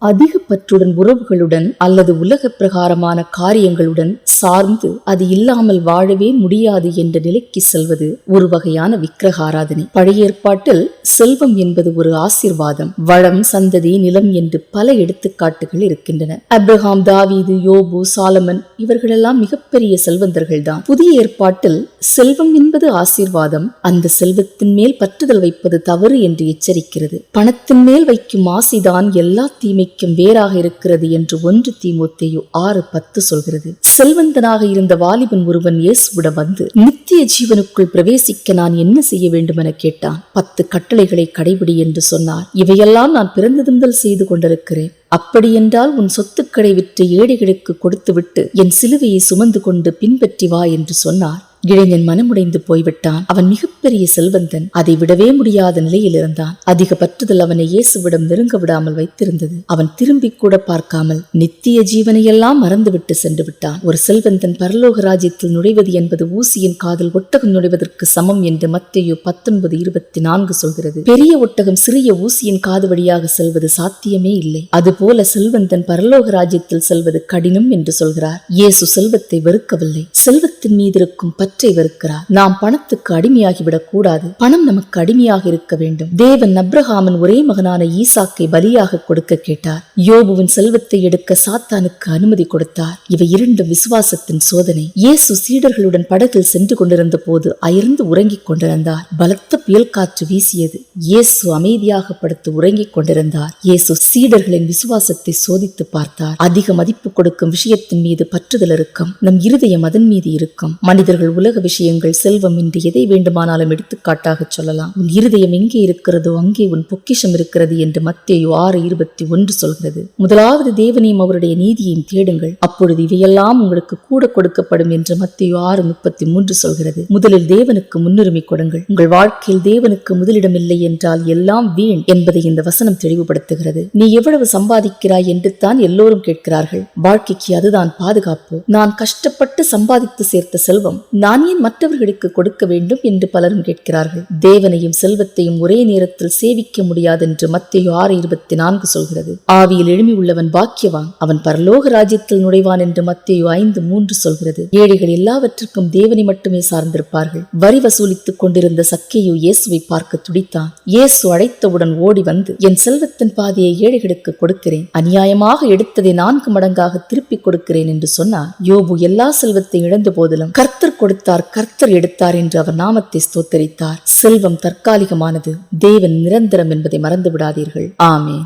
அதிக பற்றுடன் உறவுகளுடன் அல்லது உலக பிரகாரமான காரியங்களுடன் சார்ந்து அது இல்லாமல் வாழவே முடியாது என்ற நிலைக்கு செல்வது ஒரு வகையான விக்கிரக ஆராதனை. பழைய ஏற்பாட்டில் செல்வம் என்பது ஒரு ஆசீர்வாதம். வளம், சந்ததி, நிலம் என்று பல எடுத்துக்காட்டுகள் இருக்கின்றன. அப்ரஹாம், தாவீது, யோபு, சாலமன் இவர்களெல்லாம் மிகப்பெரிய செல்வந்தர்கள் தான். புதிய ஏற்பாட்டில் செல்வம் என்பது ஆசீர்வாதம், அந்த செல்வத்தின் மேல் பற்றுதல் வைப்பது தவறு என்று எச்சரிக்கிறது. பணத்தின் மேல் வைக்கும் ஆசைதான் எல்லா தீமைக்கும் வேறாக இருக்கிறது என்று 1 தீமோத்தேயு 6:10 சொல்கிறது. செல்வந்தனாக இருந்த வாலிபன் ஒருவன் இயேசுவிடம் வந்து, நித்திய ஜீவனுக்குள் பிரவேசிக்க நான் என்ன செய்ய வேண்டும் என கேட்டான். 10 கட்டளைகளை கடைபிடி என்று சொன்னார். இவையெல்லாம் நான் பிறந்தது முதல் செய்து கொண்டிருக்கிறேன். அப்படியென்றால் உன் சொத்துக்களை விற்று ஏழைகளுக்கு கொடுத்துவிட்டு என் சிலுவையை சுமந்து கொண்டு பின்பற்றி வா என்று சொன்னார். இளைஞன் மனமுடைந்து போய்விட்டான். அவன் மிகப்பெரிய செல்வந்தன். அதை விடவே முடியாத நிலையில் இருந்தான். அதிக பற்றுதல் அவனை இயேசுவிடம் நெருங்க விடாமல் வைத்திருந்தது. அவன் திரும்பி கூட பார்க்காமல் நித்திய ஜீவனையெல்லாம் மறந்துவிட்டு சென்று விட்டான். ஒரு செல்வந்தன் பரலோக ராஜ்யத்தில் நுழைவது என்பது ஊசியின் காதில் ஒட்டகம் நுழைவதற்கு சமம் என்று மத்தேயு 19:24 சொல்கிறது. பெரிய ஒட்டகம் சிறிய ஊசியின் காது வழியாக செல்வது சாத்தியமே இல்லை. அதுபோல செல்வந்தன் பரலோக ராஜ்யத்தில் செல்வது கடினம் என்று சொல்கிறார். இயேசு செல்வத்தை வெறுக்கவில்லை, செல்வத்தின் மீது இருக்கும் பற்றை வெறுக்கிறார். நாம் பணத்துக்கு அடிமையாகிவிடக் கூடாது. பணம் நமக்கு அடிமையாக இருக்க வேண்டும். தேவன் அப்ரஹாமின் ஒரே மகனான ஈசாக்கை பலியாக கொடுக்க கேட்டார். யோபுவின் செல்வத்தை எடுக்க சாத்தானுக்கு அனுமதி கொடுத்தார். இவை இரண்டும் விசுவாசத்தின் சோதனை. இயேசு சீடர்களுடன் படகில் சென்று கொண்டிருந்த போது அயர்ந்து உறங்கிக் கொண்டிருந்தார். பலத்த புயல் காற்று வீசியது. இயேசு அமைதியாக படுத்து உறங்கிக் கொண்டிருந்தார். இயேசு சீடர்களின் விசுவாசத்தை சோதித்து பார்த்தார். அதிக மதிப்பு கொடுக்கும் விஷயத்தின் மீது பற்றுதல் இருக்கும். நம் இருதயம் அதன் மீது இருக்கும். மனிதர்கள், உலக விஷயங்கள், செல்வம் என்று எதை வேண்டுமானாலும் எடுத்துக்காட்டாக சொல்லலாம். உன் இருதயம் எங்கே இருக்கிறதோ அங்கே உன் பொக்கிஷம் இருக்கிறது என்று மத்தேயு 6:21 சொல்கிறது. முதலாவது தேவனையும் அவருடைய நீதியையும் தேடுங்கள், அப்பொழுது இவையெல்லாம் உங்களுக்கு கூட கொடுக்கப்படும் என்று மத்தேயு 6:33 சொல்கிறது. முதலில் தேவனுக்கு முன்னுரிமை கொடுங்கள். உங்கள் வாழ்க்கையில் தேவனுக்கு முதலிடம் இல்லை என்றால் எல்லாம் வீண் என்பதை இந்த வசனம் தெளிவுபடுத்துகிறது. நீ எவ்வளவு சம்பாதிக்கிறாய் என்று தான் எல்லோரும் கேட்கிறார்கள். வாழ்க்கைக்கு அதுதான் பாதுகாப்பு. நான் கஷ்டப்பட்டு சம்பாதித்து சேர்த்த செல்வம் நான் ஏன் மற்றவர்களுக்கு கொடுக்க வேண்டும் என்று பலரும் கேட்கிறார்கள். தேவனையும் செல்வத்தையும் ஒரே நேரத்தில் சேவிக்க முடியாது என்று மத்தேயு 6:24 சொல்கிறது. ஆவியில் எழுமி உள்ளவன் பாக்கியவான், அவன் பரலோக ராஜ்யத்தில் நுழைவான் என்று மத்தேயு 5:3 சொல்கிறது. ஏழைகள் எல்லாவற்றுக்கும் தேவனை மட்டுமே சார்ந்திருப்பார்கள். வரி வசூலித்துக் கொண்டிருந்த சக்கேயு இயேசுவை பார்க்க துடித்தான். இயேசு அழைத்தவுடன் ஓடி வந்து, என் செல்வத்தின் பாதியை ஏழைகளுக்கு கொடுக்கிறேன், அநியாயமாக எடுத்ததை 4 மடங்காக திருப்பிக் கொடுக்கிறேன் என்று சொன்னார். யோபு எல்லா செல்வத்தை இழந்த போதிலும் கர்த்தர் கொடுத்தார், கர்த்தர் எடுத்தார் என்று அவர் நாமத்தை ஸ்தோத்தரித்தார். செல்வம் தற்காலிகமானது, தேவன் நிரந்தரம் என்பதை மறந்து விடாதீர்கள். ஆமென்.